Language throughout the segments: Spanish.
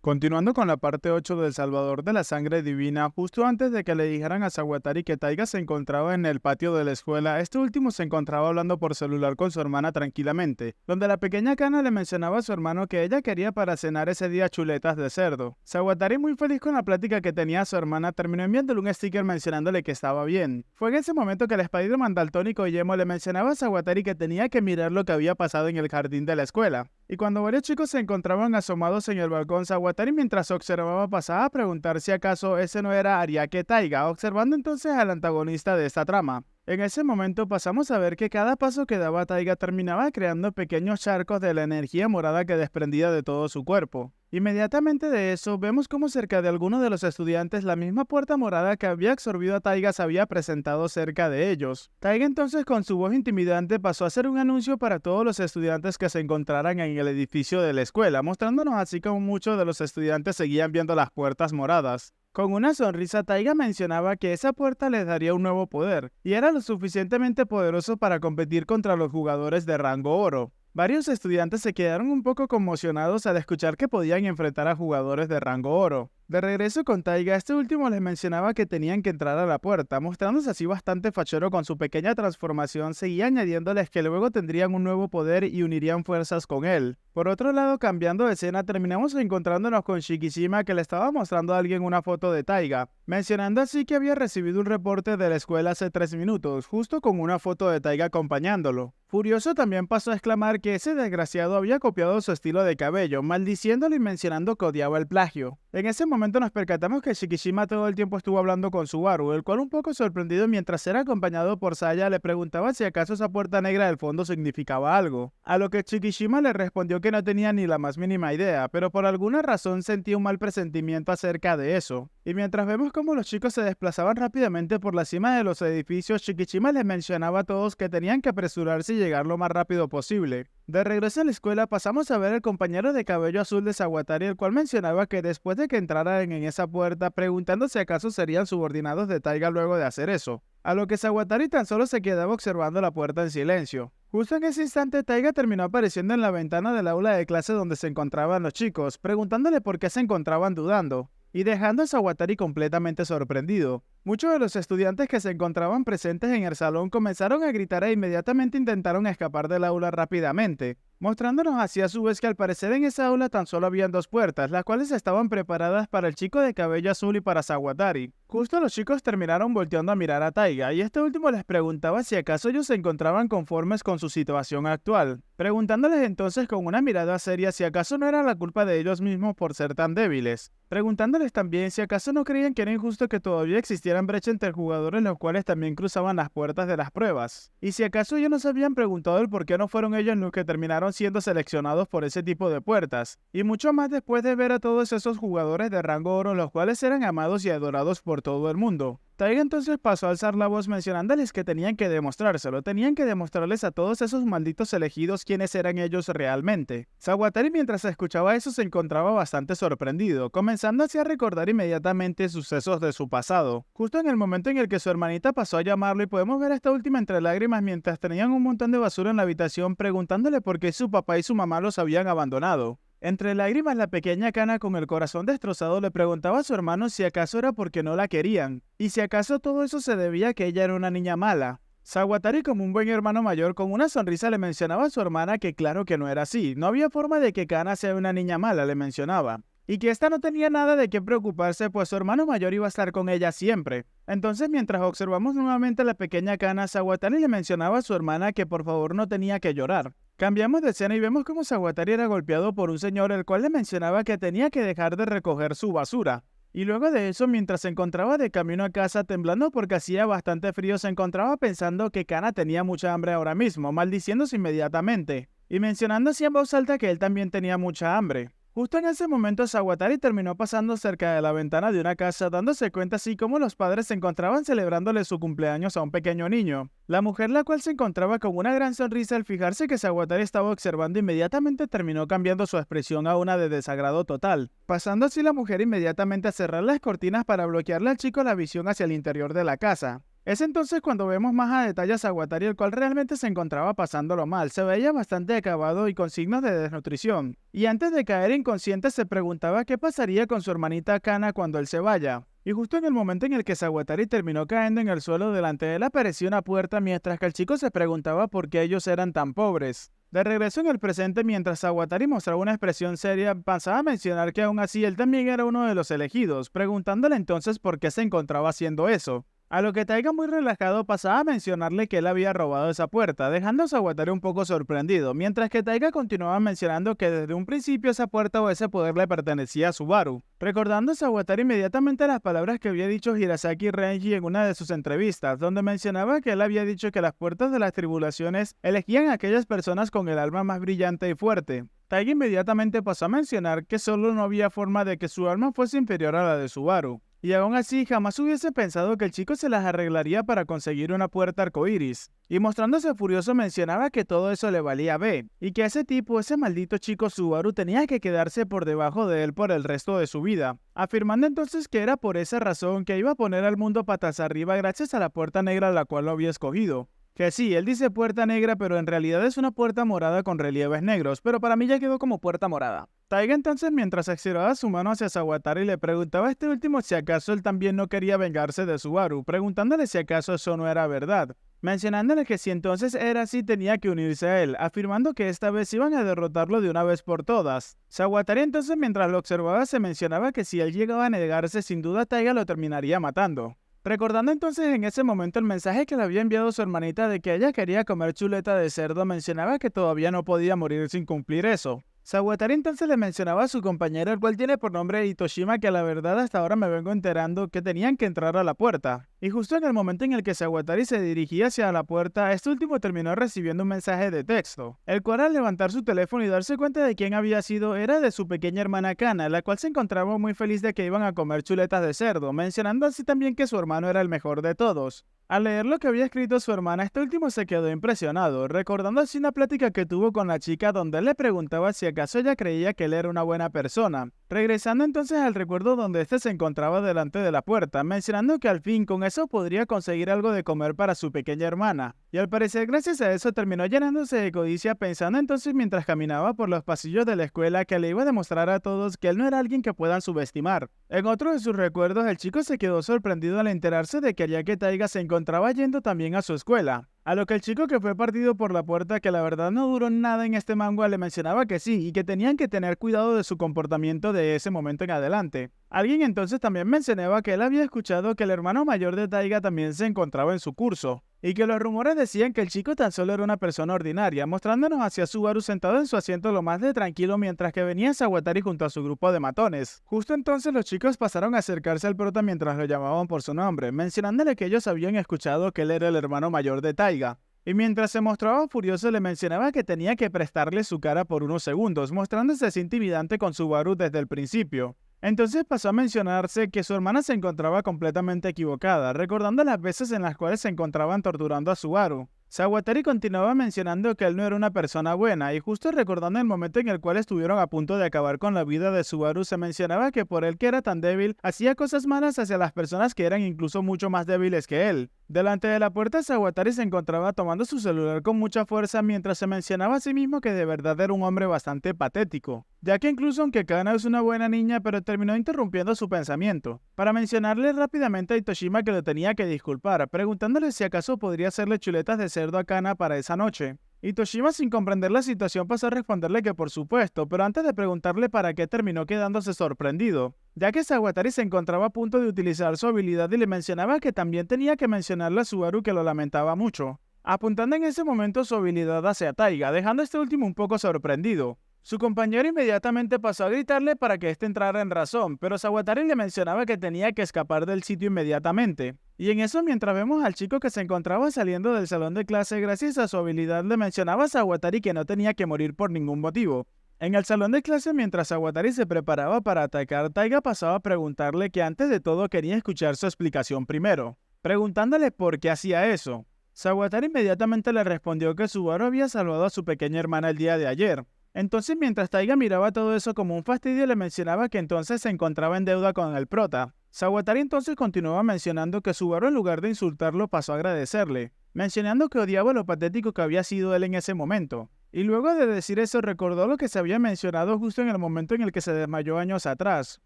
Continuando con la parte 8 del Salvador de la Sangre Divina, justo antes de que le dijeran a Sawatari que Taiga se encontraba en el patio de la escuela, este último se encontraba hablando por celular con su hermana tranquilamente, donde la pequeña Kana le mencionaba a su hermano que ella quería para cenar ese día chuletas de cerdo. Sawatari, muy feliz con la plática que tenía su hermana, terminó enviándole un sticker mencionándole que estaba bien. Fue en ese momento que el Spider-Man daltónico Yemo le mencionaba a Sawatari que tenía que mirar lo que había pasado en el jardín de la escuela. Y cuando varios chicos se encontraban asomados en el balcón, Sawatari, mientras observaba, pasaba a preguntar si acaso ese no era Ariake Taiga, observando entonces al antagonista de esta trama. En ese momento pasamos a ver que cada paso que daba Taiga terminaba creando pequeños charcos de la energía morada que desprendía de todo su cuerpo. Inmediatamente de eso, vemos cómo cerca de algunos de los estudiantes la misma puerta morada que había absorbido a Taiga se había presentado cerca de ellos. Taiga entonces con su voz intimidante pasó a hacer un anuncio para todos los estudiantes que se encontraran en el edificio de la escuela, mostrándonos así como muchos de los estudiantes seguían viendo las puertas moradas. Con una sonrisa, Taiga mencionaba que esa puerta les daría un nuevo poder, y era lo suficientemente poderoso para competir contra los jugadores de rango oro. Varios estudiantes se quedaron un poco conmocionados al escuchar que podían enfrentar a jugadores de rango oro. De regreso con Taiga, este último les mencionaba que tenían que entrar a la puerta, mostrándose así bastante fachero con su pequeña transformación, seguía añadiéndoles que luego tendrían un nuevo poder y unirían fuerzas con él. Por otro lado, cambiando de escena, terminamos encontrándonos con Shikishima, que le estaba mostrando a alguien una foto de Taiga, mencionando así que había recibido un reporte de la escuela hace 3 minutos, justo con una foto de Taiga acompañándolo. Furioso también pasó a exclamar que ese desgraciado había copiado su estilo de cabello, maldiciéndolo y mencionando que odiaba el plagio. En ese momento nos percatamos que Shikishima todo el tiempo estuvo hablando con Subaru, el cual un poco sorprendido mientras era acompañado por Saya le preguntaba si acaso esa puerta negra del fondo significaba algo, a lo que Shikishima le respondió que no tenía ni la más mínima idea, pero por alguna razón sentía un mal presentimiento acerca de eso. Y mientras vemos cómo los chicos se desplazaban rápidamente por la cima de los edificios, Shikishima les mencionaba a todos que tenían que apresurarse y llegar lo más rápido posible. De regreso a la escuela pasamos a ver al compañero de cabello azul de Sawatari, el cual mencionaba que después de que entraran en esa puerta, preguntando si acaso serían subordinados de Taiga luego de hacer eso, a lo que Sawatari tan solo se quedaba observando la puerta en silencio. Justo en ese instante, Taiga terminó apareciendo en la ventana del aula de clase donde se encontraban los chicos, preguntándole por qué se encontraban dudando, y dejando a Sawatari completamente sorprendido. Muchos de los estudiantes que se encontraban presentes en el salón comenzaron a gritar e inmediatamente intentaron escapar del aula rápidamente, mostrándonos así a su vez que al parecer en esa aula tan solo habían 2 puertas, las cuales estaban preparadas para el chico de cabello azul y para Sawatari. Justo los chicos terminaron volteando a mirar a Taiga, y este último les preguntaba si acaso ellos se encontraban conformes con su situación actual, preguntándoles entonces con una mirada seria si acaso no era la culpa de ellos mismos por ser tan débiles, preguntándoles también si acaso no creían que era injusto que todavía existieran brecha entre jugadores los cuales también cruzaban las puertas de las pruebas, y si acaso ellos no se habían preguntado el por qué no fueron ellos los que terminaron siendo seleccionados por ese tipo de puertas, y mucho más después de ver a todos esos jugadores de rango oro los cuales eran amados y adorados por todo el mundo. Taiga entonces pasó a alzar la voz mencionándoles que tenían que demostrárselo, tenían que demostrarles a todos esos malditos elegidos quiénes eran ellos realmente. Sawatari mientras escuchaba eso se encontraba bastante sorprendido, comenzando así a recordar inmediatamente sucesos de su pasado, justo en el momento en el que su hermanita pasó a llamarlo y podemos ver a esta última entre lágrimas mientras tenían un montón de basura en la habitación preguntándole por qué su papá y su mamá los habían abandonado. Entre lágrimas, la pequeña Kana con el corazón destrozado le preguntaba a su hermano si acaso era porque no la querían, y si acaso todo eso se debía a que ella era una niña mala. Sawatari, como un buen hermano mayor, con una sonrisa le mencionaba a su hermana que claro que no era así, no había forma de que Kana sea una niña mala, le mencionaba, y que ésta no tenía nada de qué preocuparse pues su hermano mayor iba a estar con ella siempre. Entonces mientras observamos nuevamente a la pequeña Kana, Sawatari le mencionaba a su hermana que por favor no tenía que llorar. Cambiamos de escena y vemos como Sawatari era golpeado por un señor el cual le mencionaba que tenía que dejar de recoger su basura. Y luego de eso, mientras se encontraba de camino a casa temblando porque hacía bastante frío, se encontraba pensando que Kana tenía mucha hambre ahora mismo, maldiciéndose inmediatamente, y mencionando así en voz alta que él también tenía mucha hambre. Justo en ese momento, Sawatari terminó pasando cerca de la ventana de una casa, dándose cuenta así como los padres se encontraban celebrándole su cumpleaños a un pequeño niño. La mujer, la cual se encontraba con una gran sonrisa al fijarse que Sawatari estaba observando, inmediatamente terminó cambiando su expresión a una de desagrado total, pasando así la mujer inmediatamente a cerrar las cortinas para bloquearle al chico la visión hacia el interior de la casa. Es entonces cuando vemos más a detalle a Sawatari, el cual realmente se encontraba pasándolo mal. Se veía bastante acabado y con signos de desnutrición. Y antes de caer inconsciente se preguntaba qué pasaría con su hermanita Kana cuando él se vaya. Y justo en el momento en el que Sawatari terminó cayendo en el suelo delante de él apareció una puerta mientras que el chico se preguntaba por qué ellos eran tan pobres. De regreso en el presente, mientras Sawatari mostraba una expresión seria, pasaba a mencionar que aún así él también era uno de los elegidos, preguntándole entonces por qué se encontraba haciendo eso. A lo que Taiga muy relajado pasaba a mencionarle que él había robado esa puerta, dejando a Sawatari un poco sorprendido, mientras que Taiga continuaba mencionando que desde un principio esa puerta o ese poder le pertenecía a Subaru, recordando a Sawatari inmediatamente las palabras que había dicho Hirasaki Renji en una de sus entrevistas, donde mencionaba que él había dicho que las puertas de las tribulaciones elegían a aquellas personas con el alma más brillante y fuerte. Taiga inmediatamente pasó a mencionar que solo no había forma de que su alma fuese inferior a la de Subaru. Y aún así, jamás hubiese pensado que el chico se las arreglaría para conseguir una puerta arcoíris. Y mostrándose furioso mencionaba que todo eso le valía B, y que ese tipo, ese maldito chico Subaru, tenía que quedarse por debajo de él por el resto de su vida, afirmando entonces que era por esa razón que iba a poner al mundo patas arriba gracias a la puerta negra la cual lo había escogido. Que sí, él dice puerta negra, pero en realidad es una puerta morada con relieves negros, pero para mí ya quedó como puerta morada. Taiga entonces, mientras extiraba su mano hacia Sawatari, le preguntaba a este último si acaso él también no quería vengarse de Subaru, preguntándole si acaso eso no era verdad, mencionándole que si entonces era así tenía que unirse a él, afirmando que esta vez iban a derrotarlo de una vez por todas. Sawatari entonces, mientras lo observaba, se mencionaba que si él llegaba a negarse, sin duda Taiga lo terminaría matando. Recordando entonces en ese momento el mensaje que le había enviado su hermanita de que ella quería comer chuleta de cerdo, mencionaba que todavía no podía morir sin cumplir eso. Sawatari entonces le mencionaba a su compañero, el cual tiene por nombre Itoshima, que la verdad hasta ahora me vengo enterando que tenían que entrar a la puerta. Y justo en el momento en el que Sawatari se dirigía hacia la puerta, este último terminó recibiendo un mensaje de texto, el cual al levantar su teléfono y darse cuenta de quién había sido era de su pequeña hermana Kana, la cual se encontraba muy feliz de que iban a comer chuletas de cerdo, mencionando así también que su hermano era el mejor de todos. Al leer lo que había escrito su hermana, este último se quedó impresionado, recordando así una plática que tuvo con la chica donde él le preguntaba si acaso ella creía que él era una buena persona. Regresando entonces al recuerdo donde este se encontraba delante de la puerta, mencionando que al fin con eso podría conseguir algo de comer para su pequeña hermana. Y al parecer gracias a eso terminó llenándose de codicia, pensando entonces mientras caminaba por los pasillos de la escuela que le iba a demostrar a todos que él no era alguien que puedan subestimar. En otro de sus recuerdos, el chico se quedó sorprendido al enterarse de que Ariake Taiga se encontraba yendo también a su escuela. A lo que el chico que fue partido por la puerta, que la verdad no duró nada en este manga, le mencionaba que sí, y que tenían que tener cuidado de su comportamiento de ese momento en adelante. Alguien entonces también mencionaba que él había escuchado que el hermano mayor de Taiga también se encontraba en su curso, y que los rumores decían que el chico tan solo era una persona ordinaria, mostrándonos hacia Subaru sentado en su asiento lo más de tranquilo mientras que venía Sawatari junto a su grupo de matones. Justo entonces los chicos pasaron a acercarse al prota mientras lo llamaban por su nombre, mencionándole que ellos habían escuchado que él era el hermano mayor de Taiga. Y mientras se mostraba furioso le mencionaba que tenía que prestarle su cara por unos segundos, mostrándose así intimidante con Subaru desde el principio. Entonces pasó a mencionarse que su hermana se encontraba completamente equivocada, recordando las veces en las cuales se encontraban torturando a Subaru. Sawatari continuaba mencionando que él no era una persona buena, y justo recordando el momento en el cual estuvieron a punto de acabar con la vida de Subaru, se mencionaba que por él que era tan débil, hacía cosas malas hacia las personas que eran incluso mucho más débiles que él. Delante de la puerta, Sawatari se encontraba tomando su celular con mucha fuerza mientras se mencionaba a sí mismo que de verdad era un hombre bastante patético, ya que incluso aunque Kana es una buena niña, pero terminó interrumpiendo su pensamiento, para mencionarle rápidamente a Itoshima que lo tenía que disculpar, preguntándole si acaso podría hacerle chuletas de cerdo a Kana para esa noche. Itoshima, sin comprender la situación, pasó a responderle que por supuesto, pero antes de preguntarle para qué terminó quedándose sorprendido, ya que Sawatari se encontraba a punto de utilizar su habilidad y le mencionaba que también tenía que mencionarle a Subaru que lo lamentaba mucho, apuntando en ese momento su habilidad hacia Taiga, dejando a este último un poco sorprendido. Su compañero inmediatamente pasó a gritarle para que éste entrara en razón, pero Sawatari le mencionaba que tenía que escapar del sitio inmediatamente. Y en eso, mientras vemos al chico que se encontraba saliendo del salón de clase gracias a su habilidad, le mencionaba a Sawatari que no tenía que morir por ningún motivo. En el salón de clase, mientras Sawatari se preparaba para atacar, Taiga pasaba a preguntarle que antes de todo quería escuchar su explicación primero, preguntándole por qué hacía eso. Sawatari inmediatamente le respondió que Subaru había salvado a su pequeña hermana el día de ayer. Entonces, mientras Taiga miraba todo eso como un fastidio, le mencionaba que entonces se encontraba en deuda con el prota, Sawatari entonces continuaba mencionando que Subaru en lugar de insultarlo pasó a agradecerle, mencionando que odiaba lo patético que había sido él en ese momento. Y luego de decir eso recordó lo que se había mencionado justo en el momento en el que se desmayó años atrás,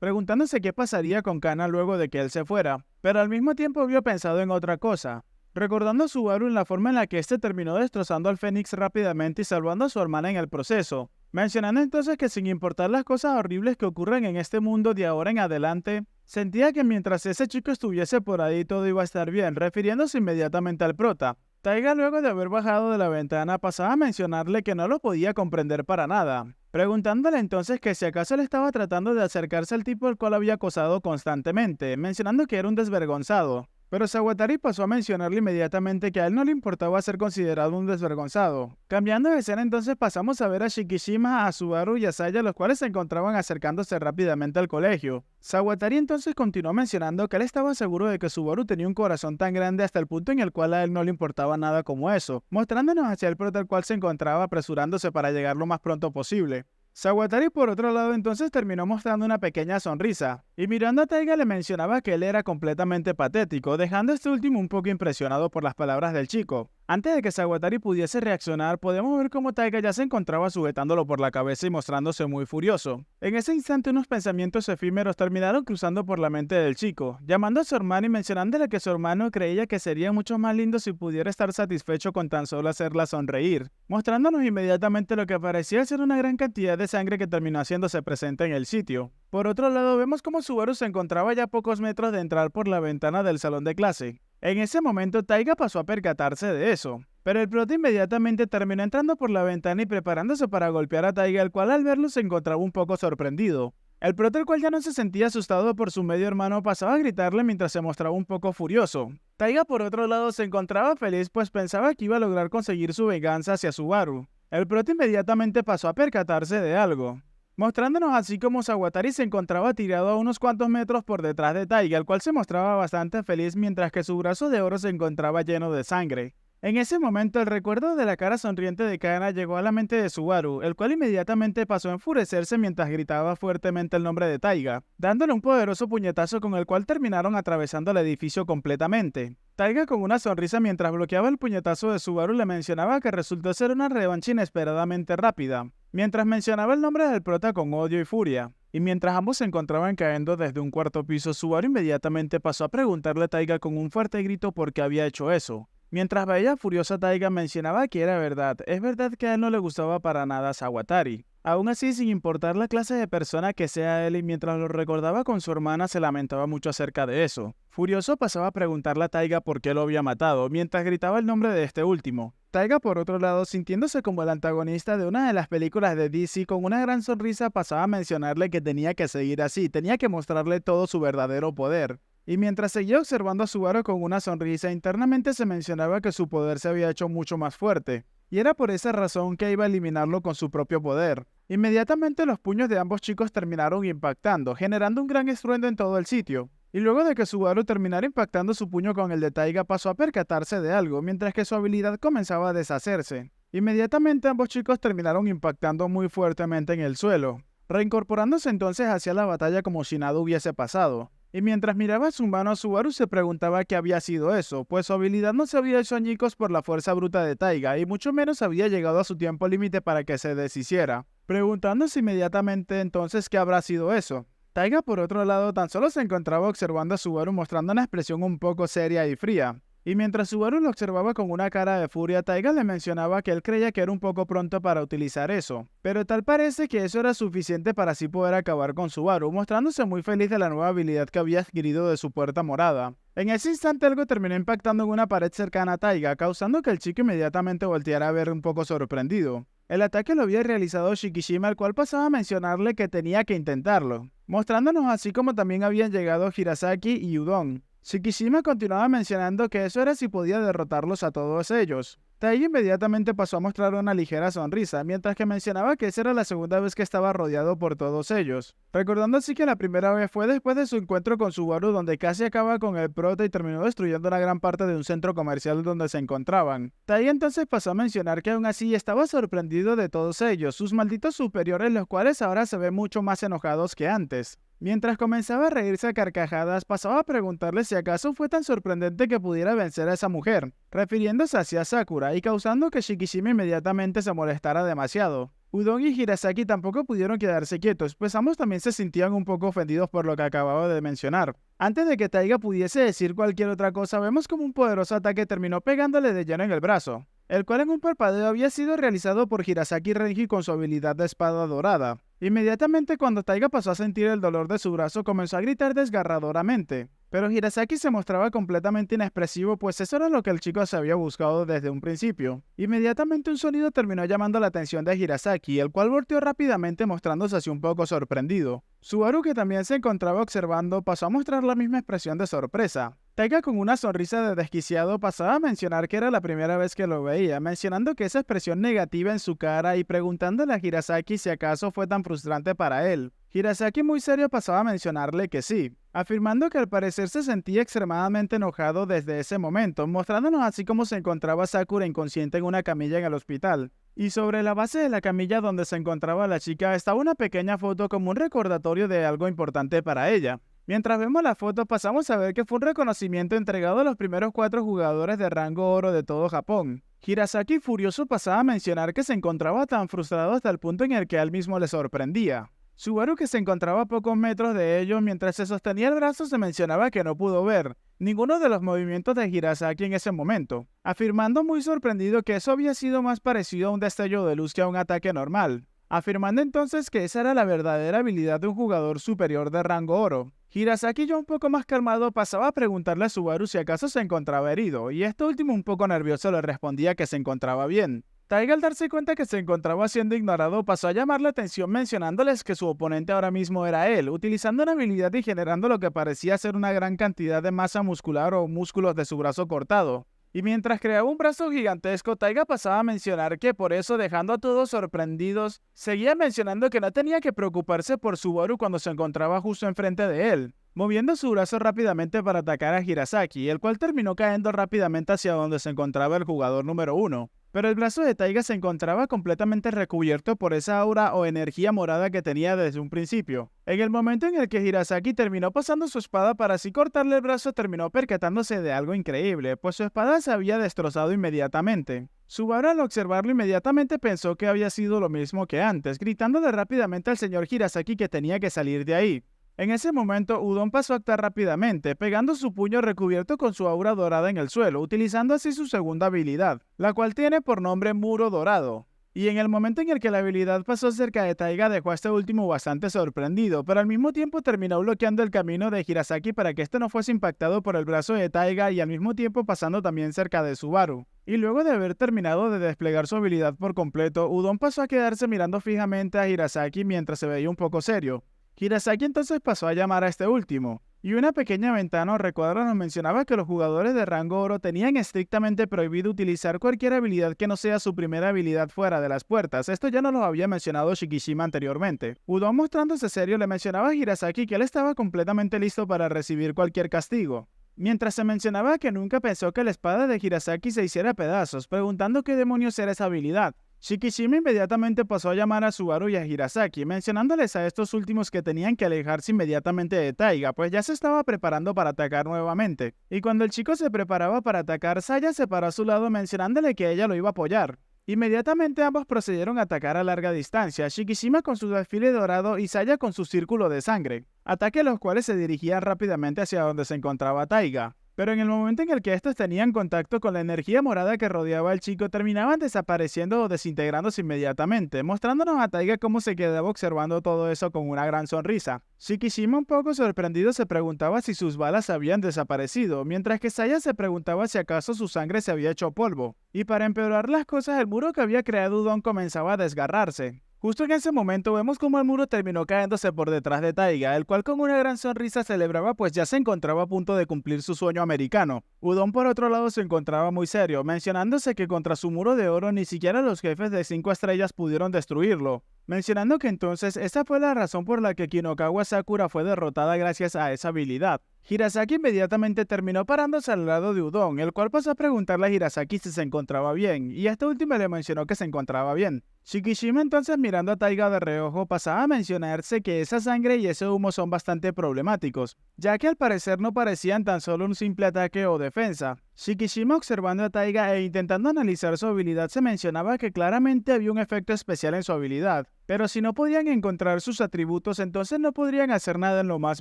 preguntándose qué pasaría con Kana luego de que él se fuera, pero al mismo tiempo había pensado en otra cosa. Recordando a Subaru en la forma en la que éste terminó destrozando al Fénix rápidamente y salvando a su hermana en el proceso, mencionando entonces que sin importar las cosas horribles que ocurren en este mundo de ahora en adelante, sentía que mientras ese chico estuviese por ahí todo iba a estar bien, refiriéndose inmediatamente al prota. Taiga luego de haber bajado de la ventana pasaba a mencionarle que no lo podía comprender para nada, preguntándole entonces que si acaso le estaba tratando de acercarse al tipo al cual había acosado constantemente, mencionando que era un desvergonzado. Pero Sawatari pasó a mencionarle inmediatamente que a él no le importaba ser considerado un desvergonzado. Cambiando de escena entonces pasamos a ver a Shikishima, a Subaru y a Saya, los cuales se encontraban acercándose rápidamente al colegio. Sawatari entonces continuó mencionando que él estaba seguro de que Subaru tenía un corazón tan grande hasta el punto en el cual a él no le importaba nada como eso, mostrándonos hacia el prota al cual se encontraba apresurándose para llegar lo más pronto posible. Sawatari por otro lado entonces terminó mostrando una pequeña sonrisa, y mirando a Taiga le mencionaba que él era completamente patético, dejando a este último un poco impresionado por las palabras del chico. Antes de que Sawatari pudiese reaccionar, podemos ver cómo Taiga ya se encontraba sujetándolo por la cabeza y mostrándose muy furioso. En ese instante unos pensamientos efímeros terminaron cruzando por la mente del chico, llamando a su hermano y mencionándole que su hermano creía que sería mucho más lindo si pudiera estar satisfecho con tan solo hacerla sonreír, mostrándonos inmediatamente lo que parecía ser una gran cantidad de sangre que terminó haciéndose presente en el sitio. Por otro lado, vemos cómo Subaru se encontraba ya a pocos metros de entrar por la ventana del salón de clase. En ese momento, Taiga pasó a percatarse de eso, pero el prota inmediatamente terminó entrando por la ventana y preparándose para golpear a Taiga, el cual al verlo se encontraba un poco sorprendido. El prota, el cual ya no se sentía asustado por su medio hermano, pasaba a gritarle mientras se mostraba un poco furioso. Taiga, por otro lado, se encontraba feliz pues pensaba que iba a lograr conseguir su venganza hacia Subaru. El prota inmediatamente pasó a percatarse de algo, mostrándonos así como Sawatari se encontraba tirado a unos cuantos metros por detrás de Taiga, el cual se mostraba bastante feliz mientras que su brazo de oro se encontraba lleno de sangre. En ese momento el recuerdo de la cara sonriente de Kana llegó a la mente de Subaru, el cual inmediatamente pasó a enfurecerse mientras gritaba fuertemente el nombre de Taiga, dándole un poderoso puñetazo con el cual terminaron atravesando el edificio completamente. Taiga con una sonrisa mientras bloqueaba el puñetazo de Subaru le mencionaba que resultó ser una revancha inesperadamente rápida, mientras mencionaba el nombre del prota con odio y furia. Y mientras ambos se encontraban cayendo desde un cuarto piso, Subaru inmediatamente pasó a preguntarle a Taiga con un fuerte grito por qué había hecho eso. Mientras veía furiosa Taiga mencionaba que era verdad, es verdad que a él no le gustaba para nada a Sawatari. Aún así, sin importar la clase de persona que sea él y mientras lo recordaba con su hermana se lamentaba mucho acerca de eso. Furioso pasaba a preguntarle a Taiga por qué lo había matado, mientras gritaba el nombre de este último. Taiga por otro lado, sintiéndose como el antagonista de una de las películas de DC, con una gran sonrisa pasaba a mencionarle que tenía que seguir así, tenía que mostrarle todo su verdadero poder. Y mientras seguía observando a Subaru con una sonrisa, internamente se mencionaba que su poder se había hecho mucho más fuerte, y era por esa razón que iba a eliminarlo con su propio poder. Inmediatamente los puños de ambos chicos terminaron impactando, generando un gran estruendo en todo el sitio. Y luego de que Subaru terminara impactando su puño con el de Taiga, pasó a percatarse de algo, mientras que su habilidad comenzaba a deshacerse. Inmediatamente ambos chicos terminaron impactando muy fuertemente en el suelo, reincorporándose entonces hacia la batalla como si nada hubiese pasado. Y mientras miraba a su mano, Subaru se preguntaba qué había sido eso, pues su habilidad no se había hecho añicos por la fuerza bruta de Taiga, y mucho menos había llegado a su tiempo límite para que se deshiciera, preguntándose inmediatamente entonces qué habrá sido eso. Taiga, por otro lado, tan solo se encontraba observando a Subaru mostrando una expresión un poco seria y fría. Y mientras Subaru lo observaba con una cara de furia, Taiga le mencionaba que él creía que era un poco pronto para utilizar eso. Pero tal parece que eso era suficiente para así poder acabar con Subaru, mostrándose muy feliz de la nueva habilidad que había adquirido de su puerta morada. En ese instante algo terminó impactando en una pared cercana a Taiga, causando que el chico inmediatamente volteara a ver un poco sorprendido. El ataque lo había realizado Shikishima, el cual pasaba a mencionarle que tenía que intentarlo, mostrándonos así como también habían llegado Hirasaki y Udon. Shikishima continuaba mencionando que eso era si podía derrotarlos a todos ellos. Taiga inmediatamente pasó a mostrar una ligera sonrisa, mientras que mencionaba que esa era la segunda vez que estaba rodeado por todos ellos, recordando así que la primera vez fue después de su encuentro con Subaru, donde casi acaba con el prota y terminó destruyendo una gran parte de un centro comercial donde se encontraban. Taiga entonces pasó a mencionar que aún así estaba sorprendido de todos ellos, sus malditos superiores, los cuales ahora se ven mucho más enojados que antes. Mientras comenzaba a reírse a carcajadas, pasaba a preguntarle si acaso fue tan sorprendente que pudiera vencer a esa mujer, refiriéndose hacia Sakura y causando que Shikishima inmediatamente se molestara demasiado. Udon y Hirasaki tampoco pudieron quedarse quietos, pues ambos también se sentían un poco ofendidos por lo que acababa de mencionar. Antes de que Taiga pudiese decir cualquier otra cosa, vemos como un poderoso ataque terminó pegándole de lleno en el brazo, el cual en un parpadeo había sido realizado por Hirasaki Renji con su habilidad de espada dorada. Inmediatamente cuando Taiga pasó a sentir el dolor de su brazo, comenzó a gritar desgarradoramente. Pero Hirasaki se mostraba completamente inexpresivo, pues eso era lo que el chico se había buscado desde un principio. Inmediatamente un sonido terminó llamando la atención de Hirasaki, el cual volteó rápidamente mostrándose así un poco sorprendido. Subaru, que también se encontraba observando, pasó a mostrar la misma expresión de sorpresa. Taiga, con una sonrisa de desquiciado, pasaba a mencionar que era la primera vez que lo veía, mencionando que esa expresión negativa en su cara y preguntándole a Hirasaki si acaso fue tan frustrante para él. Hirasaki muy serio pasaba a mencionarle que sí, afirmando que al parecer se sentía extremadamente enojado desde ese momento, mostrándonos así cómo se encontraba Sakura inconsciente en una camilla en el hospital. Y sobre la base de la camilla donde se encontraba la chica estaba una pequeña foto como un recordatorio de algo importante para ella. Mientras vemos la foto, pasamos a ver que fue un reconocimiento entregado a los primeros 4 jugadores de rango oro de todo Japón. Hirasaki furioso pasaba a mencionar que se encontraba tan frustrado hasta el punto en el que a él mismo le sorprendía. Subaru, que se encontraba a pocos metros de ellos mientras se sostenía el brazo, se mencionaba que no pudo ver ninguno de los movimientos de Hirasaki en ese momento, afirmando muy sorprendido que eso había sido más parecido a un destello de luz que a un ataque normal, afirmando entonces que esa era la verdadera habilidad de un jugador superior de rango oro. Hirasaki, ya un poco más calmado, pasaba a preguntarle a Subaru si acaso se encontraba herido, y este último un poco nervioso le respondía que se encontraba bien. Taiga, al darse cuenta que se encontraba siendo ignorado, pasó a llamar la atención mencionándoles que su oponente ahora mismo era él, utilizando una habilidad y generando lo que parecía ser una gran cantidad de masa muscular o músculos de su brazo cortado. Y mientras creaba un brazo gigantesco, Taiga pasaba a mencionar que por eso, dejando a todos sorprendidos, seguía mencionando que no tenía que preocuparse por Subaru cuando se encontraba justo enfrente de él, moviendo su brazo rápidamente para atacar a Hirasaki, el cual terminó cayendo rápidamente hacia donde se encontraba el jugador número 1. Pero el brazo de Taiga se encontraba completamente recubierto por esa aura o energía morada que tenía desde un principio. En el momento en el que Hirasaki terminó pasando su espada para así cortarle el brazo, terminó percatándose de algo increíble, pues su espada se había destrozado inmediatamente. Subaru, al observarlo, inmediatamente pensó que había sido lo mismo que antes, gritándole rápidamente al señor Hirasaki que tenía que salir de ahí. En ese momento, Udon pasó a actuar rápidamente, pegando su puño recubierto con su aura dorada en el suelo, utilizando así su segunda habilidad, la cual tiene por nombre Muro Dorado. Y en el momento en el que la habilidad pasó cerca de Taiga, dejó a este último bastante sorprendido, pero al mismo tiempo terminó bloqueando el camino de Hirasaki para que este no fuese impactado por el brazo de Taiga y al mismo tiempo pasando también cerca de Subaru. Y luego de haber terminado de desplegar su habilidad por completo, Udon pasó a quedarse mirando fijamente a Hirasaki mientras se veía un poco serio. Hirasaki entonces pasó a llamar a este último, y una pequeña ventana o recuadro nos mencionaba que los jugadores de rango oro tenían estrictamente prohibido utilizar cualquier habilidad que no sea su primera habilidad fuera de las puertas. Esto ya nos lo había mencionado Shikishima anteriormente. Udon, mostrándose serio, le mencionaba a Hirasaki que él estaba completamente listo para recibir cualquier castigo. Mientras se mencionaba que nunca pensó que la espada de Hirasaki se hiciera pedazos, preguntando qué demonios era esa habilidad. Shikishima inmediatamente pasó a llamar a Subaru y a Hirasaki, mencionándoles a estos últimos que tenían que alejarse inmediatamente de Taiga, pues ya se estaba preparando para atacar nuevamente. Y cuando el chico se preparaba para atacar, Saya se paró a su lado mencionándole que ella lo iba a apoyar. Inmediatamente ambos procedieron a atacar a larga distancia, Shikishima con su desfile dorado y Saya con su círculo de sangre, ataques los cuales se dirigían rápidamente hacia donde se encontraba Taiga. Pero en el momento en el que estos tenían contacto con la energía morada que rodeaba al chico, terminaban desapareciendo o desintegrándose inmediatamente, mostrándonos a Taiga cómo se quedaba observando todo eso con una gran sonrisa. Shikishima, un poco sorprendido, se preguntaba si sus balas habían desaparecido, mientras que Saya se preguntaba si acaso su sangre se había hecho polvo. Y para empeorar las cosas, el muro que había creado Udon comenzaba a desgarrarse. Justo en ese momento vemos como el muro terminó cayéndose por detrás de Taiga, el cual con una gran sonrisa celebraba pues ya se encontraba a punto de cumplir su sueño americano. Udon por otro lado se encontraba muy serio, mencionándose que contra su muro de oro ni siquiera los jefes de 5 estrellas pudieron destruirlo, mencionando que entonces esa fue la razón por la que Kinokawa Sakura fue derrotada gracias a esa habilidad. Hirasaki inmediatamente terminó parándose al lado de Udon, el cual pasó a preguntarle a Hirasaki si se encontraba bien, y esta última le mencionó que se encontraba bien. Shikishima entonces mirando a Taiga de reojo pasaba a mencionarse que esa sangre y ese humo son bastante problemáticos, ya que al parecer no parecían tan solo un simple ataque o defensa. Shikishima observando a Taiga e intentando analizar su habilidad se mencionaba que claramente había un efecto especial en su habilidad, pero si no podían encontrar sus atributos entonces no podrían hacer nada en lo más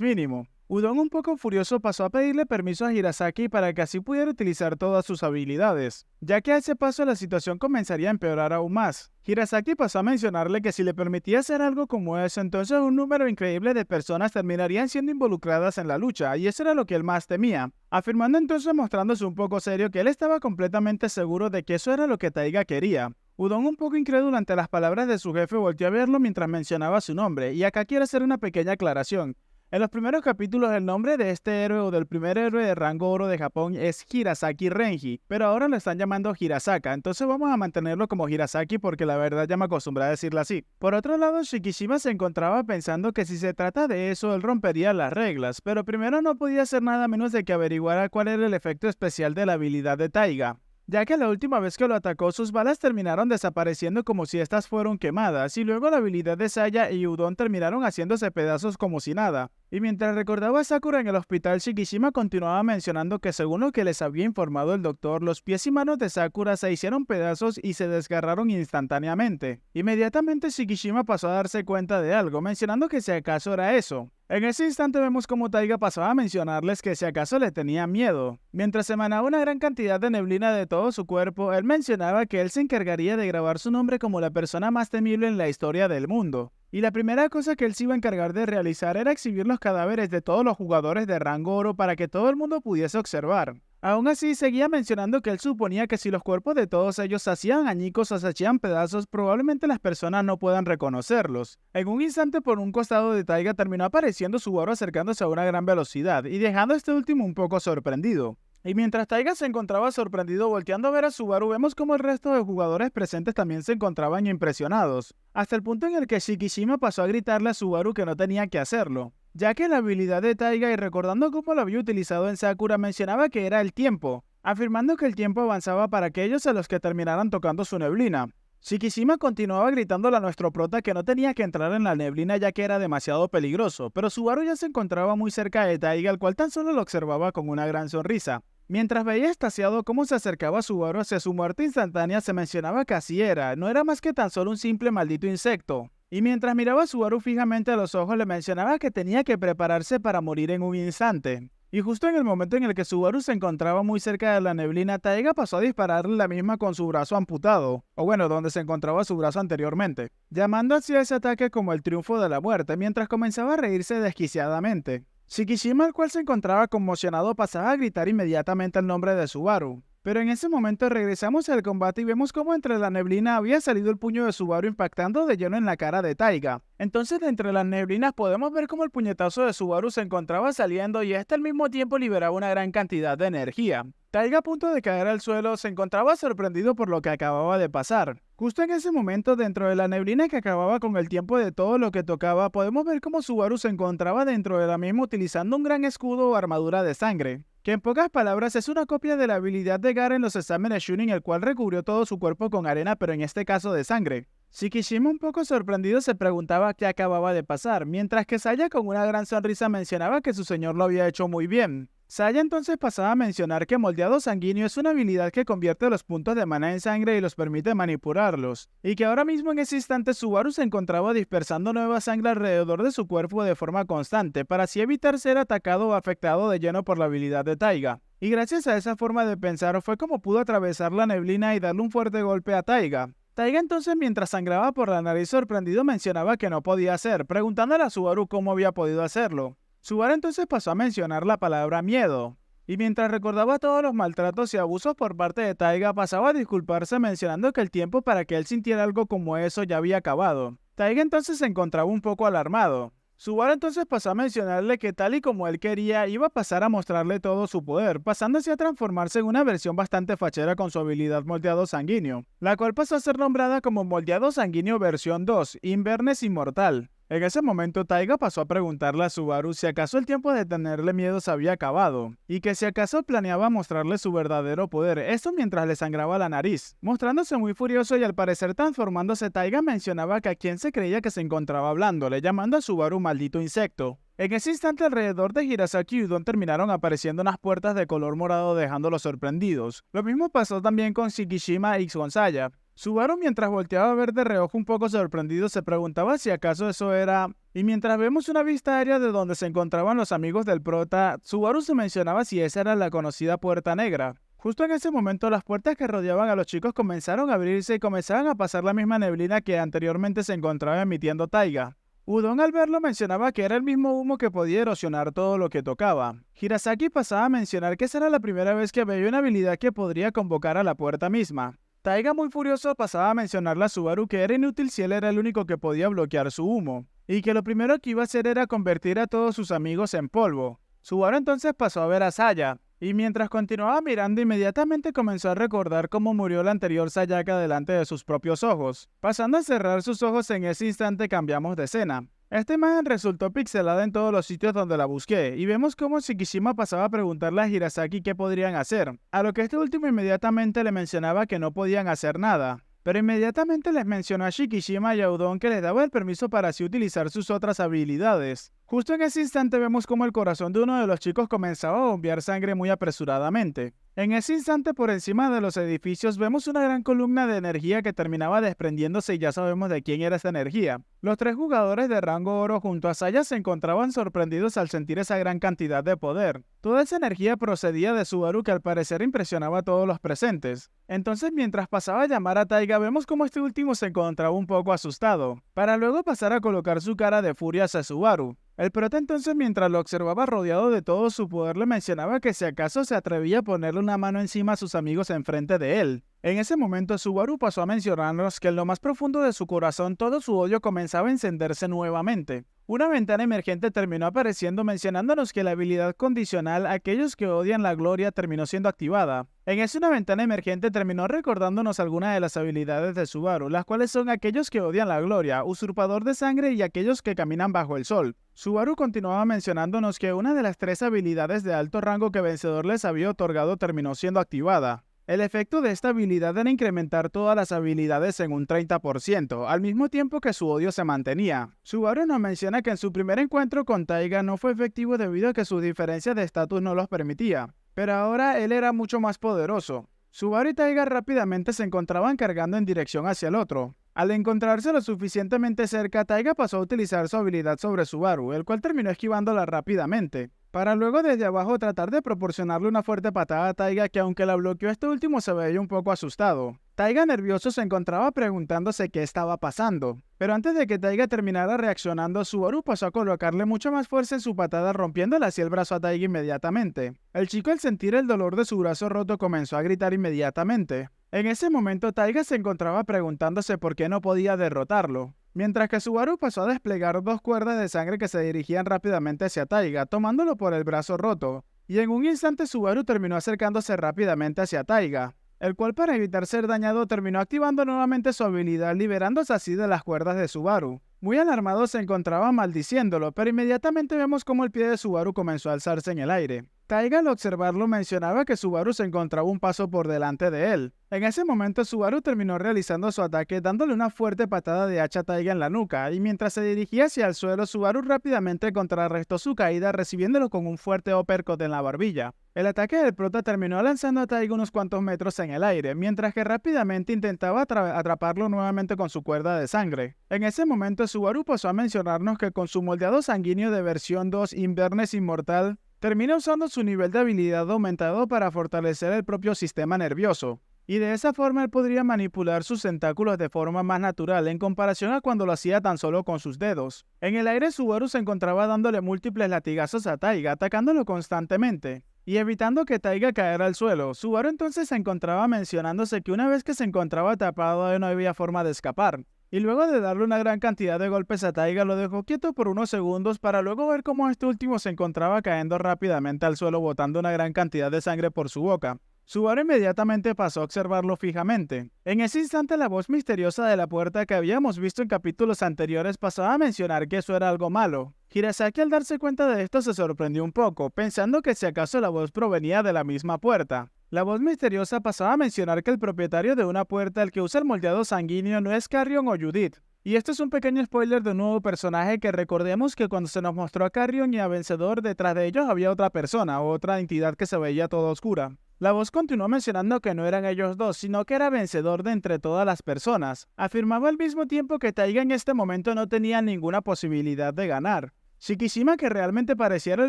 mínimo. Udon un poco furioso pasó a pedirle permiso a Hirasaki para que así pudiera utilizar todas sus habilidades, ya que a ese paso la situación comenzaría a empeorar aún más. Hirasaki pasó a mencionarle que si le permitía hacer algo como eso, entonces un número increíble de personas terminarían siendo involucradas en la lucha, y eso era lo que él más temía, afirmando entonces mostrándose un poco serio que él estaba completamente seguro de que eso era lo que Taiga quería. Udon un poco incrédulo ante las palabras de su jefe volteó a verlo mientras mencionaba su nombre, y acá quiero hacer una pequeña aclaración. En los primeros capítulos el nombre de este héroe o del primer héroe de rango oro de Japón es Hirasaki Renji, pero ahora lo están llamando Hirasaka, entonces vamos a mantenerlo como Hirasaki porque la verdad ya me acostumbré a decirlo así. Por otro lado, Shikishima se encontraba pensando que si se trata de eso él rompería las reglas, pero primero no podía hacer nada menos de que averiguara cuál era el efecto especial de la habilidad de Taiga, ya que la última vez que lo atacó sus balas terminaron desapareciendo como si estas fueron quemadas, y luego la habilidad de Saya y Udon terminaron haciéndose pedazos como si nada. Y mientras recordaba a Sakura en el hospital, Shikishima continuaba mencionando que según lo que les había informado el doctor, los pies y manos de Sakura se hicieron pedazos y se desgarraron instantáneamente. Inmediatamente Shikishima pasó a darse cuenta de algo, mencionando que si acaso era eso. En ese instante vemos como Taiga pasaba a mencionarles que si acaso le tenía miedo. Mientras emanaba una gran cantidad de neblina de todo su cuerpo, él mencionaba que él se encargaría de grabar su nombre como la persona más temible en la historia del mundo. Y la primera cosa que él se iba a encargar de realizar era exhibir los cadáveres de todos los jugadores de rango oro para que todo el mundo pudiese observar. Aún así, seguía mencionando que él suponía que si los cuerpos de todos ellos se hacían añicos o se hacían pedazos, probablemente las personas no puedan reconocerlos. En un instante, por un costado de Taiga terminó apareciendo Subaru acercándose a una gran velocidad y dejando a este último un poco sorprendido. Y mientras Taiga se encontraba sorprendido volteando a ver a Subaru, vemos como el resto de jugadores presentes también se encontraban impresionados, hasta el punto en el que Shikishima pasó a gritarle a Subaru que no tenía que hacerlo, ya que la habilidad de Taiga y recordando cómo lo había utilizado en Sakura mencionaba que era el tiempo, afirmando que el tiempo avanzaba para aquellos a los que terminaran tocando su neblina. Shikishima continuaba gritándole a nuestro prota que no tenía que entrar en la neblina ya que era demasiado peligroso, pero Subaru ya se encontraba muy cerca de Taiga, el cual tan solo lo observaba con una gran sonrisa. Mientras veía extasiado cómo se acercaba Subaru hacia su muerte instantánea, se mencionaba que así era, no era más que tan solo un simple maldito insecto. Y mientras miraba a Subaru fijamente a los ojos, le mencionaba que tenía que prepararse para morir en un instante. Y justo en el momento en el que Subaru se encontraba muy cerca de la neblina, Taiga pasó a dispararle la misma con su brazo amputado, o bueno, donde se encontraba su brazo anteriormente, llamando así a ese ataque como el triunfo de la muerte, mientras comenzaba a reírse desquiciadamente. Shikishima, el cual se encontraba conmocionado, pasaba a gritar inmediatamente el nombre de Subaru. Pero en ese momento regresamos al combate y vemos cómo entre la neblina había salido el puño de Subaru impactando de lleno en la cara de Taiga. Entonces de entre las neblinas podemos ver cómo el puñetazo de Subaru se encontraba saliendo y este al mismo tiempo liberaba una gran cantidad de energía. Taiga, a punto de caer al suelo, se encontraba sorprendido por lo que acababa de pasar. Justo en ese momento, dentro de la neblina que acababa con el tiempo de todo lo que tocaba, podemos ver cómo Subaru se encontraba dentro de la misma utilizando un gran escudo o armadura de sangre, que en pocas palabras es una copia de la habilidad de Gaara en los exámenes Chunin, el cual recubrió todo su cuerpo con arena, pero en este caso de sangre. Shikishima, un poco sorprendido, se preguntaba qué acababa de pasar, mientras que Saya con una gran sonrisa mencionaba que su señor lo había hecho muy bien. Saya entonces pasaba a mencionar que moldeado sanguíneo es una habilidad que convierte los puntos de maná en sangre y los permite manipularlos, y que ahora mismo en ese instante Subaru se encontraba dispersando nueva sangre alrededor de su cuerpo de forma constante, para así evitar ser atacado o afectado de lleno por la habilidad de Taiga. Y gracias a esa forma de pensar fue como pudo atravesar la neblina y darle un fuerte golpe a Taiga. Taiga entonces, mientras sangraba por la nariz sorprendido, mencionaba que no podía hacer, preguntándole a Subaru cómo había podido hacerlo. Subaru entonces pasó a mencionar la palabra miedo, y mientras recordaba todos los maltratos y abusos por parte de Taiga, pasaba a disculparse mencionando que el tiempo para que él sintiera algo como eso ya había acabado. Taiga entonces se encontraba un poco alarmado. Subaru entonces pasó a mencionarle que tal y como él quería, iba a pasar a mostrarle todo su poder, pasándose a transformarse en una versión bastante fachera con su habilidad moldeado sanguíneo, la cual pasó a ser nombrada como moldeado sanguíneo versión 2, Inverness Inmortal. En ese momento Taiga pasó a preguntarle a Subaru si acaso el tiempo de tenerle miedo se había acabado, y que si acaso planeaba mostrarle su verdadero poder, esto mientras le sangraba la nariz. Mostrándose muy furioso y al parecer transformándose, Taiga mencionaba que a quien se creía que se encontraba hablándole, llamando a Subaru maldito insecto. En ese instante alrededor de Hirasaki y Udon terminaron apareciendo unas puertas de color morado dejándolos sorprendidos. Lo mismo pasó también con Shikishima y Gonzaya. Subaru mientras volteaba a ver de reojo un poco sorprendido se preguntaba si acaso eso era... Y mientras vemos una vista aérea de donde se encontraban los amigos del prota, Subaru se mencionaba si esa era la conocida Puerta Negra. Justo en ese momento las puertas que rodeaban a los chicos comenzaron a abrirse y comenzaban a pasar la misma neblina que anteriormente se encontraba emitiendo Taiga. Udon al verlo mencionaba que era el mismo humo que podía erosionar todo lo que tocaba. Hirasaki pasaba a mencionar que esa era la primera vez que veía una habilidad que podría convocar a la puerta misma. Taiga muy furioso pasaba a mencionarle a Subaru que era inútil si él era el único que podía bloquear su humo, y que lo primero que iba a hacer era convertir a todos sus amigos en polvo. Subaru entonces pasó a ver a Saya, y mientras continuaba mirando inmediatamente comenzó a recordar cómo murió la anterior Sayaka delante de sus propios ojos. Pasando a cerrar sus ojos en ese instante cambiamos de escena. Esta imagen resultó pixelada en todos los sitios donde la busqué, y vemos cómo Shikishima pasaba a preguntarle a Hirasaki qué podrían hacer, a lo que este último inmediatamente le mencionaba que no podían hacer nada. Pero inmediatamente les mencionó a Shikishima y a Udon que les daba el permiso para así utilizar sus otras habilidades. Justo en ese instante vemos cómo el corazón de uno de los chicos comenzaba a bombear sangre muy apresuradamente. En ese instante por encima de los edificios vemos una gran columna de energía que terminaba desprendiéndose y ya sabemos de quién era esa energía. Los tres jugadores de rango oro junto a Saya se encontraban sorprendidos al sentir esa gran cantidad de poder. Toda esa energía procedía de Subaru que al parecer impresionaba a todos los presentes. Entonces mientras pasaba a llamar a Taiga vemos como este último se encontraba un poco asustado, para luego pasar a colocar su cara de furia hacia Subaru. El prota entonces mientras lo observaba rodeado de todo su poder le mencionaba que si acaso se atrevía a ponerle una mano encima a sus amigos enfrente de él. En ese momento Subaru pasó a mencionarnos que en lo más profundo de su corazón todo su odio comenzaba a encenderse nuevamente. Una ventana emergente terminó apareciendo mencionándonos que la habilidad condicional aquellos que odian la gloria terminó siendo activada. En esa una ventana emergente terminó recordándonos algunas de las habilidades de Subaru, las cuales son aquellos que odian la gloria, usurpador de sangre y aquellos que caminan bajo el sol. Subaru continuaba mencionándonos que una de las tres habilidades de alto rango que Vencedor les había otorgado terminó siendo activada. El efecto de esta habilidad era incrementar todas las habilidades en un 30%, al mismo tiempo que su odio se mantenía. Subaru nos menciona que en su primer encuentro con Taiga no fue efectivo debido a que sus diferencias de estatus no los permitía, pero ahora él era mucho más poderoso. Subaru y Taiga rápidamente se encontraban cargando en dirección hacia el otro. Al encontrarse lo suficientemente cerca, Taiga pasó a utilizar su habilidad sobre Subaru, el cual terminó esquivándola rápidamente, para luego desde abajo tratar de proporcionarle una fuerte patada a Taiga que aunque la bloqueó este último se veía un poco asustado. Taiga nervioso se encontraba preguntándose qué estaba pasando, pero antes de que Taiga terminara reaccionando, Subaru pasó a colocarle mucha más fuerza en su patada rompiéndole así el brazo a Taiga inmediatamente. El chico al sentir el dolor de su brazo roto comenzó a gritar inmediatamente. En ese momento Taiga se encontraba preguntándose por qué no podía derrotarlo, mientras que Subaru pasó a desplegar dos cuerdas de sangre que se dirigían rápidamente hacia Taiga, tomándolo por el brazo roto, y en un instante Subaru terminó acercándose rápidamente hacia Taiga, el cual para evitar ser dañado terminó activando nuevamente su habilidad liberándose así de las cuerdas de Subaru. Muy alarmado se encontraba maldiciéndolo, pero inmediatamente vemos cómo el pie de Subaru comenzó a alzarse en el aire. Taiga al observarlo mencionaba que Subaru se encontraba un paso por delante de él. En ese momento Subaru terminó realizando su ataque dándole una fuerte patada de hacha a Taiga en la nuca, y mientras se dirigía hacia el suelo Subaru rápidamente contrarrestó su caída recibiéndolo con un fuerte uppercut en la barbilla. El ataque del prota terminó lanzando a Taiga unos cuantos metros en el aire, mientras que rápidamente intentaba atraparlo nuevamente con su cuerda de sangre. En ese momento Subaru pasó a mencionarnos que con su moldeado sanguíneo de versión 2 Inverness Inmortal, termina usando su nivel de habilidad aumentado para fortalecer el propio sistema nervioso, y de esa forma él podría manipular sus tentáculos de forma más natural en comparación a cuando lo hacía tan solo con sus dedos. En el aire Subaru se encontraba dándole múltiples latigazos a Taiga, atacándolo constantemente y evitando que Taiga cayera al suelo. Subaru entonces se encontraba mencionándose que una vez que se encontraba atrapado no había forma de escapar. y luego de darle una gran cantidad de golpes a Taiga lo dejó quieto por unos segundos para luego ver cómo este último se encontraba cayendo rápidamente al suelo botando una gran cantidad de sangre por su boca. Subaru inmediatamente pasó a observarlo fijamente. En ese instante la voz misteriosa de la puerta que habíamos visto en capítulos anteriores pasaba a mencionar que eso era algo malo. Hirasaki al darse cuenta de esto se sorprendió un poco, pensando que si acaso la voz provenía de la misma puerta. La voz misteriosa pasaba a mencionar que el propietario de una puerta el que usa el moldeado sanguíneo no es Carrion o Judith. Y esto es un pequeño spoiler de un nuevo personaje que recordemos que cuando se nos mostró a Carrion y a Vencedor detrás de ellos había otra persona, otra entidad que se veía toda oscura. La voz continuó mencionando que no eran ellos dos, sino que era Vencedor de entre todas las personas. Afirmaba al mismo tiempo que Taiga en este momento no tenía ninguna posibilidad de ganar. Shikishima, que realmente pareciera el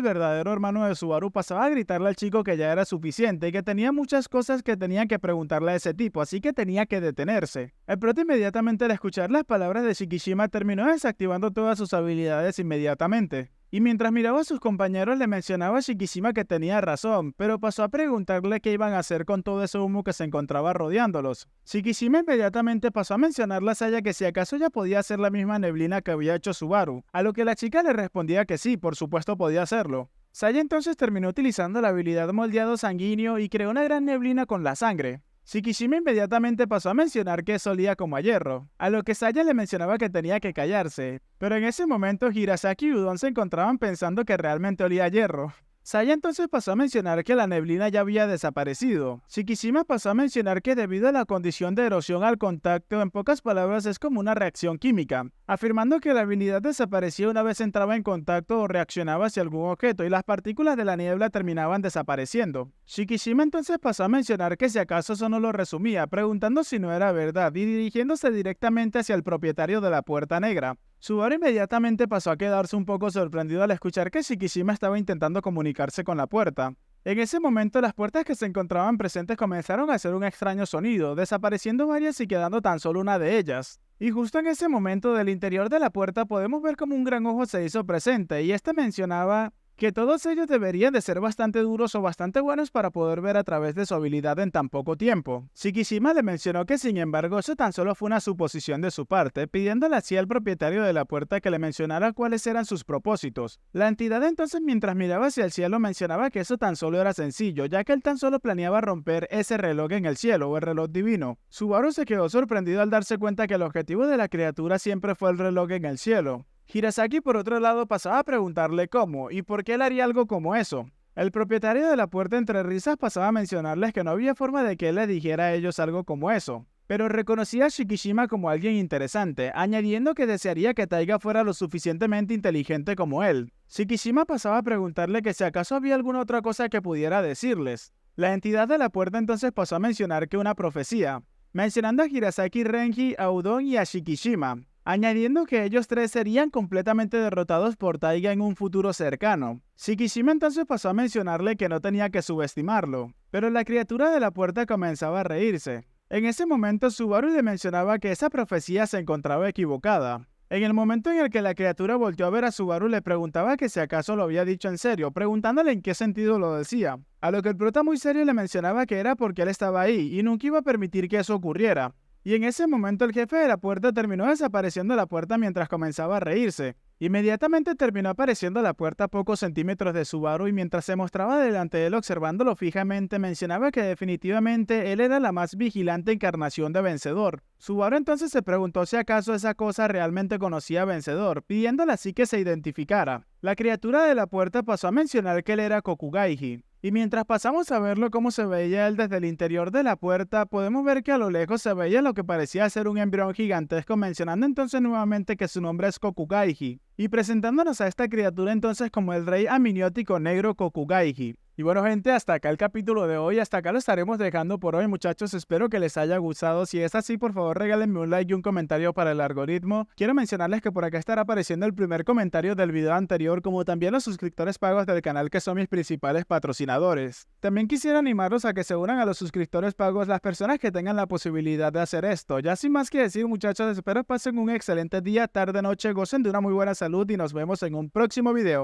verdadero hermano de Subaru, pasaba a gritarle al chico que ya era suficiente y que tenía muchas cosas que tenían que preguntarle a ese tipo, así que tenía que detenerse. El prota inmediatamente al escuchar las palabras de Shikishima terminó desactivando todas sus habilidades inmediatamente. Y mientras miraba a sus compañeros le mencionaba a Shikishima que tenía razón, pero pasó a preguntarle qué iban a hacer con todo ese humo que se encontraba rodeándolos. Shikishima inmediatamente pasó a mencionarle a Saya que si acaso ya podía hacer la misma neblina que había hecho Subaru, a lo que la chica le respondía que sí, por supuesto podía hacerlo. Saya entonces terminó utilizando la habilidad moldeado sanguíneo y creó una gran neblina con la sangre. Shikishima inmediatamente pasó a mencionar que eso olía como a hierro, a lo que Saya le mencionaba que tenía que callarse, pero en ese momento Hirasaki y Udon se encontraban pensando que realmente olía a hierro. Saya entonces pasó a mencionar que la neblina ya había desaparecido. Shikishima pasó a mencionar que debido a la condición de erosión al contacto, en pocas palabras es como una reacción química, afirmando que la habilidad desaparecía una vez entraba en contacto o reaccionaba hacia algún objeto y las partículas de la niebla terminaban desapareciendo. Shikishima entonces pasó a mencionar que si acaso eso no lo resumía, preguntando si no era verdad y dirigiéndose directamente hacia el propietario de la puerta negra. Subaru inmediatamente pasó a quedarse un poco sorprendido al escuchar que Shikishima estaba intentando comunicarse con la puerta. En ese momento las puertas que se encontraban presentes comenzaron a hacer un extraño sonido, desapareciendo varias y quedando tan solo una de ellas. Y justo en ese momento del interior de la puerta podemos ver como un gran ojo se hizo presente y este mencionaba que todos ellos deberían de ser bastante duros o bastante buenos para poder ver a través de su habilidad en tan poco tiempo. Shikishima le mencionó que sin embargo eso tan solo fue una suposición de su parte, pidiéndole así al propietario de la puerta que le mencionara cuáles eran sus propósitos. La entidad entonces mientras miraba hacia el cielo mencionaba que eso tan solo era sencillo, ya que él tan solo planeaba romper ese reloj en el cielo o el reloj divino. Subaru se quedó sorprendido al darse cuenta que el objetivo de la criatura siempre fue el reloj en el cielo. Hirasaki por otro lado pasaba a preguntarle cómo y por qué él haría algo como eso. El propietario de la puerta entre risas pasaba a mencionarles que no había forma de que él le dijera a ellos algo como eso, pero reconocía a Shikishima como alguien interesante, añadiendo que desearía que Taiga fuera lo suficientemente inteligente como él. Shikishima pasaba a preguntarle que si acaso había alguna otra cosa que pudiera decirles. La entidad de la puerta entonces pasó a mencionar que una profecía, mencionando a Hirasaki, Renji, a Udon y a Shikishima, añadiendo que ellos tres serían completamente derrotados por Taiga en un futuro cercano. Shikishima entonces pasó a mencionarle que no tenía que subestimarlo, pero la criatura de la puerta comenzaba a reírse. En ese momento Subaru le mencionaba que esa profecía se encontraba equivocada. En el momento en el que la criatura volteó a ver a Subaru le preguntaba que si acaso lo había dicho en serio, preguntándole en qué sentido lo decía, a lo que el prota muy serio le mencionaba que era porque él estaba ahí y nunca iba a permitir que eso ocurriera. Y en ese momento el jefe de la puerta terminó desapareciendo la puerta mientras comenzaba a reírse. Inmediatamente terminó apareciendo la puerta a pocos centímetros de Subaru y mientras se mostraba delante de él observándolo fijamente mencionaba que definitivamente él era la más vigilante encarnación de Vencedor. Subaru entonces se preguntó si acaso esa cosa realmente conocía a Vencedor, pidiéndole así que se identificara. La criatura de la puerta pasó a mencionar que él era Kokugaiji. Y mientras pasamos a verlo cómo se veía él desde el interior de la puerta, podemos ver que a lo lejos se veía lo que parecía ser un embrión gigantesco, mencionando entonces nuevamente que su nombre es Kokugaiji, y presentándonos a esta criatura entonces como el rey amniótico negro Kokugaiji. Y bueno gente, hasta acá el capítulo de hoy, hasta acá lo estaremos dejando por hoy muchachos, espero que les haya gustado. Si es así, por favor regálenme un like y un comentario para el algoritmo. Quiero mencionarles que por acá estará apareciendo el primer comentario del video anterior, como también los suscriptores pagos del canal que son mis principales patrocinadores. También quisiera animarlos a que se unan a los suscriptores pagos las personas que tengan la posibilidad de hacer esto. Ya sin más que decir muchachos, espero pasen un excelente día, tarde, noche, gocen de una muy buena salud y nos vemos en un próximo video.